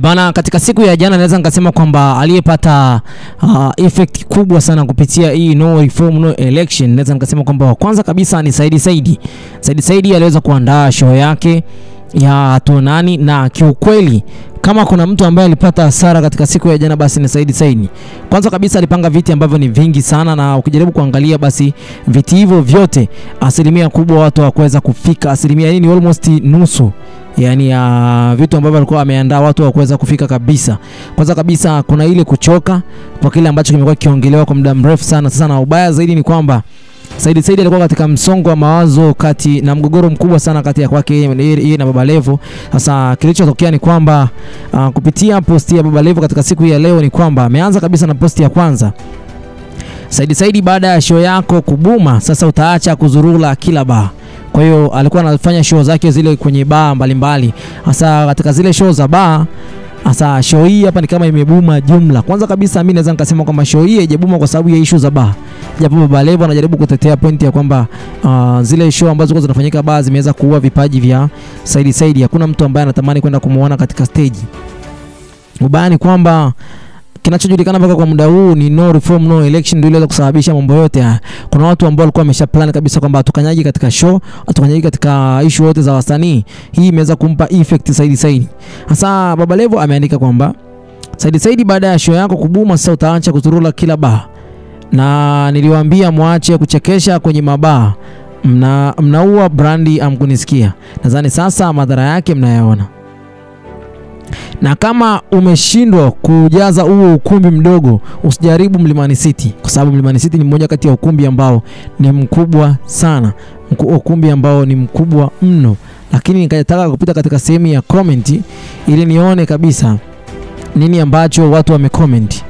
Bana, katika siku ya jana naweza nikasema kwamba aliyepata effect kubwa sana kupitia hii no reform no election, naweza nikasema kwamba kwanza kabisa ni Saidi aliweza kuandaa show yake ya Tonani, na kiukweli kama kuna mtu ambaye alipata hasara katika siku ya jana basi ni Saidi. Kwanza kabisa alipanga viti ambavyo ni vingi sana, na ukijaribu kuangalia basi viti hivyo vyote asilimia kubwa watu hawakuweza kufika, asilimia ni almost nusu. Yani vitu ambavyo alikuwa ameandaa watu hawakuweza kufika kabisa. Kwanza kabisa kuna ile kuchoka kwa kile ambacho kimekuwa kiongelewa kwa muda mrefu sana. Sasa na ubaya zaidi ni kwamba Saidi alikuwa katika msongo wa mawazo kati na mgogoro mkubwa sana kati ya kwake yeye na Baba Levo. Sasa kilichotokea ni kwamba kupitia posti ya Baba Levo katika siku ya leo ni kwamba ameanza kabisa na posti ya kwanza: Saidi, baada ya show yako kubuma sasa utaacha kuzurula kila baa. Kwa hiyo alikuwa anafanya show zake zile kwenye baa mbalimbali. Sasa katika zile show za baa, sasa show hii hapa ni kama imebuma jumla. Kwanza kabisa mimi naweza nikasema kwamba show hii haijabuma kwa sababu ya issue za baa. Japo Baba Levo anajaribu kutetea point ya kwamba zile show ambazo zinafanyika baa zimeweza kuua vipaji vya Saidi. Hakuna mtu ambaye anatamani kwenda kumuona katika stage. Ubaya ni kwamba kinachojulikana mpaka kwa muda huu ni no reform no election ndio iliweza kusababisha mambo yote haya. Kuna watu ambao walikuwa wameshaplan kabisa kwamba atukanyagi katika show, atukanyagi katika issue yote za wasanii. Hii imeweza kumpa effect Saidi. Sasa Baba Levo ameandika kwamba Saidi, baada ya show yako kubuma sasa utaacha kuzurula kila baa. Na niliwaambia muache kuchekesha kwenye mabaa. Mnaua brandi amkunisikia. Nadhani sasa madhara yake mnayaona. Na kama umeshindwa kujaza huo ukumbi mdogo, usijaribu Mlimani City, kwa sababu Mlimani City ni mmoja kati ya ukumbi ambao ni mkubwa sana, ukumbi ambao ni mkubwa mno. Lakini nikataka kupita katika sehemu ya comment ili nione kabisa nini ambacho watu wamecomment.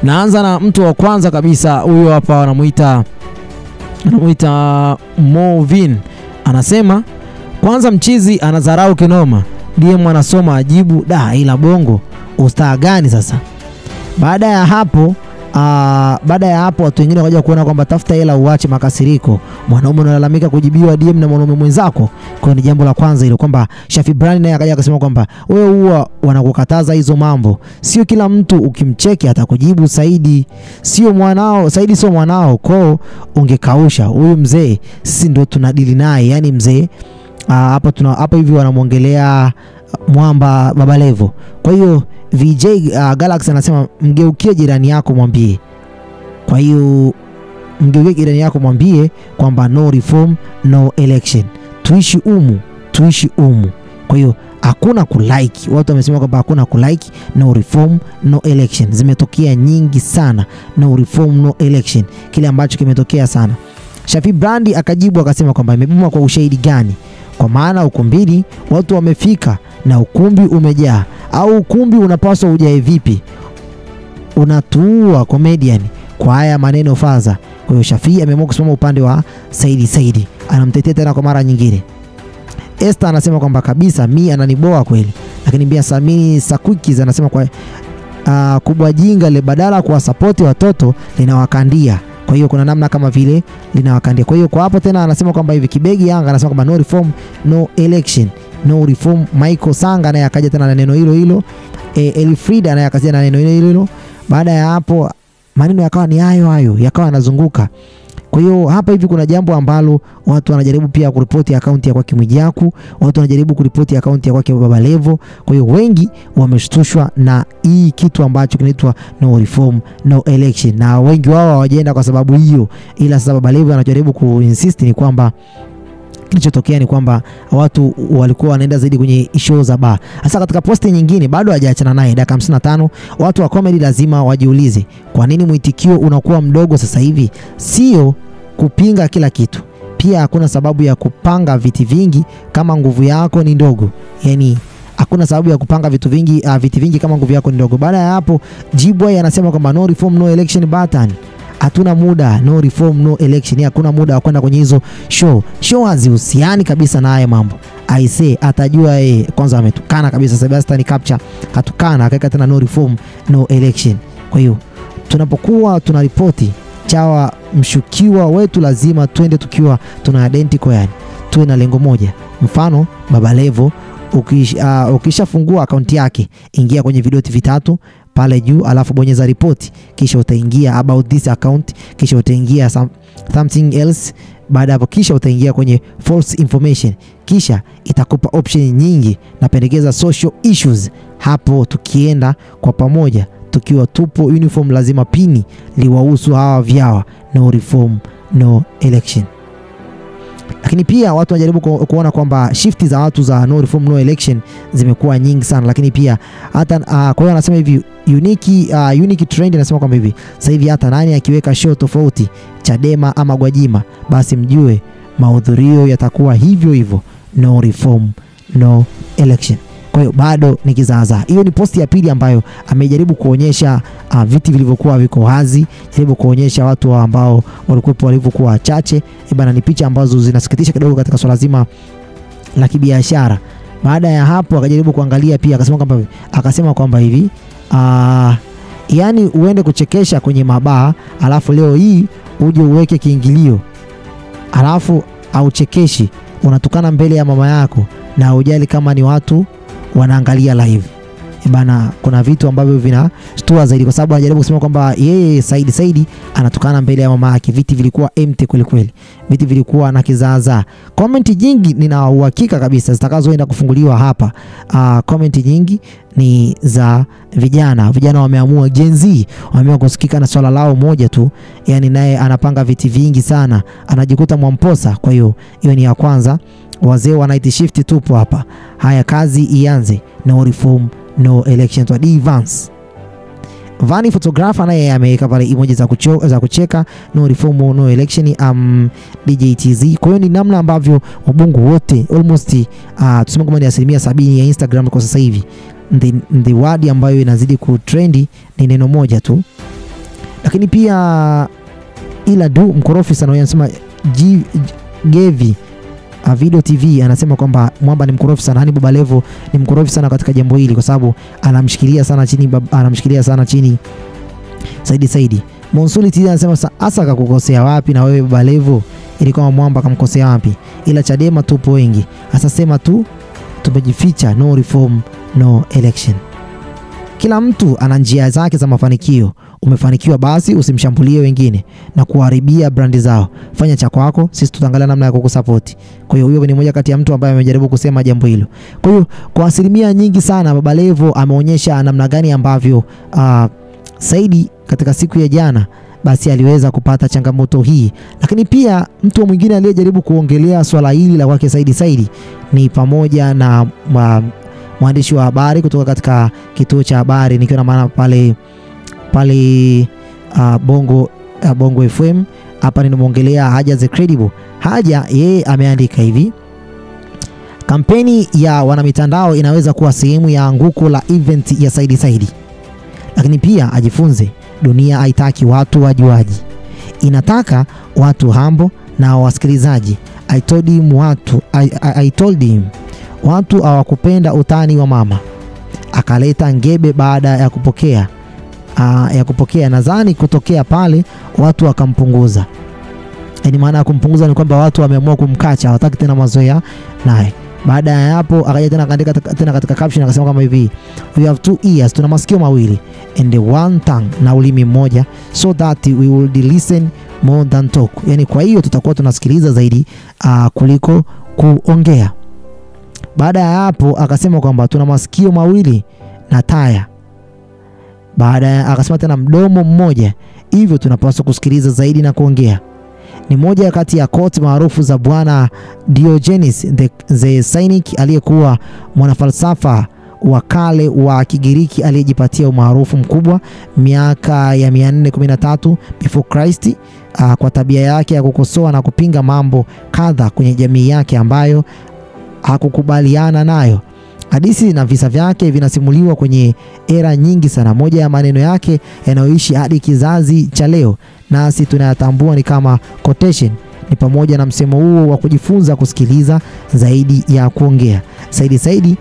Naanza na mtu wa kwanza kabisa, huyo hapa anamuita Movin. Anasema kwanza mchizi anadharau kinoma. DM anasoma ajibu da ila bongo ustaa gani sasa. Baada ya hapo watu wengine wakaja kuona kwamba tafuta hela uache makasiriko. Mwanaume unalalamika kujibiwa DM na mwanaume mwenzako. Kwa ni jambo la kwanza hilo, kwamba Shafi Brand naye akaja akasema kwamba wewe huwa wanakukataza hizo mambo. Sio kila mtu ukimcheki atakujibu Saidi. Sio mwanao, Saidi sio mwanao. Kwa ungekausha huyu mzee, sisi ndio tunadili naye. Yani mzee hapa hivi wanamuongelea mwamba Baba Levo. Kwa hiyo VJ Galaxy anasema mgeukie jirani yako mwambie. Kwa hiyo mgeukie jirani yako mwambie kwamba no reform no election. Tuishi umu. Kwa hiyo hakuna kulike. Watu wamesema kwamba hakuna kulike, no reform no election. Zimetokea nyingi sana, no reform no election. Kile ambacho kimetokea sana. Shafi Brandi akajibu akasema kwamba imebuma kwa ushahidi gani? Kwa maana ukumbini watu wamefika na ukumbi umejaa, au ukumbi unapaswa ujae vipi? Unatuua comedian kwa haya maneno faza. Kwa hiyo Shafi ameamua kusimama upande wa Saidi. Anamtetea tena kwa mara nyingine. Esther anasema kwamba kabisa mi ananiboa kweli. Lakini pia Samini Sakwiki anasema kwa kubwa jinga le badala kwa support watoto linawakandia. Kwa hiyo kuna namna kama vile linawakandia. Kwa hiyo kwa hapo tena anasema kwamba hivi Kibegi Yanga anasema kwamba no reform no election. No reform. Michael Sanga naye akaja tena na neno hilo. Elfrida naye akaja na neno hilo. Baada ya hapo maneno yakawa ni hayo yakawa yanazunguka. Kwa hiyo hapa hivi kuna jambo ambalo watu wanajaribu pia kuripoti akaunti ya kwake Mwijaku, watu wanajaribu kuripoti akaunti ya kwake Baba Levo. Kwa hiyo wengi wameshtushwa na hii kitu ambacho kinaitwa no reform no election, na wengi wao hawajaenda kwa sababu hiyo. Ila sasa Baba Levo anajaribu kuinsist ni kwamba kilichotokea ni kwamba watu walikuwa wanaenda zaidi kwenye show za bar. Hasa katika posti nyingine bado hajaachana naye dakika 55, watu wa comedy lazima wajiulize kwa nini mwitikio unakuwa mdogo sasa hivi? Sio kupinga kila kitu. Pia hakuna sababu ya kupanga viti vingi kama nguvu yako ni ndogo. Yani hakuna sababu ya kupanga viti vingi kama nguvu yako ni ndogo. Baada ya hapo G-Boy anasema kwamba no reform no election button. Hatuna muda, no reform no election. Hakuna muda wa kwenda kwenye hizo show hazihusiani kabisa na haya mambo. I say atajua kwanza ametukana kabisa. Sebastian Capture katukana akaweka tena no reform no election. Kwa hiyo tunapokuwa tunaripoti chawa mshukiwa wetu lazima twende tukiwa tuna identical, yani tuwe na lengo moja. Mfano Baba Levo ukishafungua akaunti yake, ingia kwenye vidoti vitatu pale juu, alafu bonyeza report, kisha utaingia about this account, kisha utaingia something else. Baada hapo kisha utaingia kwenye false information, kisha itakupa option nyingi. Napendekeza social issues. Hapo tukienda kwa pamoja tukiwa tupo uniform, lazima pini liwahusu hawa vyawa, no reform no election. Lakini pia watu wanajaribu kuona kwamba shifti za watu za no reform no election zimekuwa nyingi sana. Lakini pia hata kwa hiyo anasema hivi unique trend inasema kwamba hivi sasa hivi hata nani akiweka show tofauti Chadema ama Gwajima, basi mjue mahudhurio yatakuwa hivyo hivyo, no reform no election. Kwa hiyo bado ni kizaazaa. Hiyo ni posti ya pili ambayo amejaribu kuonyesha viti vilivyokuwa viko wazi, jaribu kuonyesha watu ambao walikuwa walivyokuwa wachache. Bana, ni picha ambazo zinasikitisha kidogo katika swala zima la kibiashara. Baada ya hapo akajaribu kuangalia pia, akasema kwamba hivi yani uende kuchekesha kwenye mabaa, alafu leo hii uje uweke kiingilio, alafu auchekeshi, unatukana mbele ya mama yako na hujali kama ni watu wanaangalia live. Bana, kuna vitu ambavyo vinashtua zaidi, kwa sababu anajaribu kusema kwamba yeye Saidi anatukana mbele ya mama yake. Viti vilikuwa empty kweli, viti vilikuwa na kizaazaa. Comment nyingi nina uhakika kabisa zitakazoenda kufunguliwa hapa. Comment nyingi ni za vijana wameamua, Gen Z wameamua kusikika na swala lao moja tu, yani naye anapanga viti vingi sana, anajikuta Mwamposa. Kwa hiyo ni ya kwanza. Wazee wa night shift tupo hapa. Haya, kazi ianze, no reform no election. To advance. Vani photographer naye ameweka pale emoji za kucheka, no reform no election DJTZ. Kwa hiyo ni namna ambavyo wabungu wote almost tuseme kama ni 70% ya Instagram kwa sasa hivi, the word ambayo inazidi kutrendi ni neno moja tu. Lakini pia ila mkorofi sana, anasema Gevi Video TV anasema kwamba Mwamba ni mkorofi sana. Hani Baba Levo ni mkorofi sana katika jambo hili, kwa sababu anamshikilia sana chini Saidi. Monsuli TV anasema asa kakukosea wapi na wewe Baba Levo, ili kama Mwamba kamkosea wapi? Ila Chadema tupo wengi, asasema tu tumejificha, no reform no election. Kila mtu ana njia zake za mafanikio. Umefanikiwa basi usimshambulie wengine na kuharibia brandi zao. Fanya cha kwako, sisi tutaangalia namna ya kukusupport. Kwa hiyo huyo ni mmoja kati ya mtu ambaye amejaribu kusema jambo hilo. Kwa hiyo kwa asilimia nyingi sana Baba Levo ameonyesha namna gani ambavyo Saidi katika siku ya jana basi aliweza kupata changamoto hii. Lakini pia mtu mwingine aliyejaribu kuongelea swala hili la kwake Saidi ni pamoja na mwandishi wa habari kutoka katika kituo cha habari, nikiwa na maana pale Bongo FM. Hapa ninamuongelea Haja the Credible. Haja yeye ameandika hivi: kampeni ya wanamitandao inaweza kuwa sehemu ya anguko la event ya Saidi. Lakini pia ajifunze, dunia haitaki watu wajuaji, inataka watu hambo na wasikilizaji. I told him watu hawakupenda utani wa mama, akaleta ngebe baada ya kupokea nadhani kutokea pale watu wakampunguza. Yaani maana ya kumpunguza ni kwamba watu wameamua kumkacha, hawataki tena mazoea naye. Baada ya hapo akaja tena akaandika tena katika caption akasema kama hivi: we have 2 ears, tuna masikio mawili, and one tongue, na ulimi mmoja, so that we will listen more than talk. Yani kwa hiyo tutakuwa tunasikiliza zaidi kuliko kuongea. Baada ya hapo akasema kwamba tuna masikio mawili na taya. Baada ya akasema tena mdomo mmoja, hivyo tunapaswa kusikiliza zaidi na kuongea. Ni moja kati ya quote maarufu za Bwana Diogenes the Cynic, aliyekuwa mwanafalsafa wa kale wa Kigiriki aliyejipatia umaarufu mkubwa miaka ya 413 before Christ kwa tabia yake ya kukosoa na kupinga mambo kadha kwenye jamii yake ambayo hakukubaliana nayo. Hadithi na visa vyake vinasimuliwa kwenye era nyingi sana. Moja ya maneno yake yanayoishi hadi kizazi cha leo nasi tunayatambua ni kama quotation, ni pamoja na msemo huo wa kujifunza kusikiliza zaidi ya kuongea. Saidi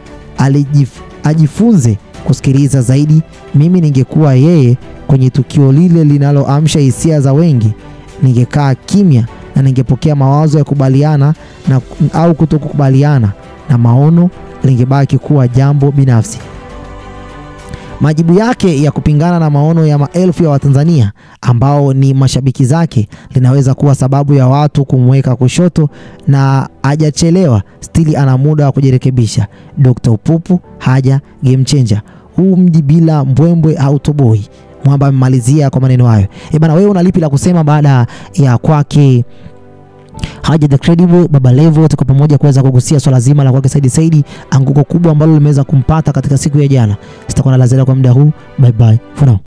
ajifunze kusikiliza zaidi. Mimi ningekuwa yeye kwenye tukio lile linaloamsha hisia za wengi, ningekaa kimya na ningepokea mawazo ya kubaliana na au kutokukubaliana na maono lingebaki kuwa jambo binafsi. Majibu yake ya kupingana na maono ya maelfu ya Watanzania ambao ni mashabiki zake linaweza kuwa sababu ya watu kumweka kushoto, na hajachelewa, stili ana muda wa kujirekebisha. Dr. Upupu haja game changer. Huu mji bila mbwembwe hautoboi. Mwamba amemalizia kwa maneno hayo. Bana, wewe una lipi la kusema baada ya kwake Haja the Credible, Baba Levo, tuko pamoja kuweza kugusia swala zima la kwake Said, anguko kubwa ambalo limeweza kumpata katika siku ya jana. Sitakuwa na la ziada kwa muda huu. Bye bye for now.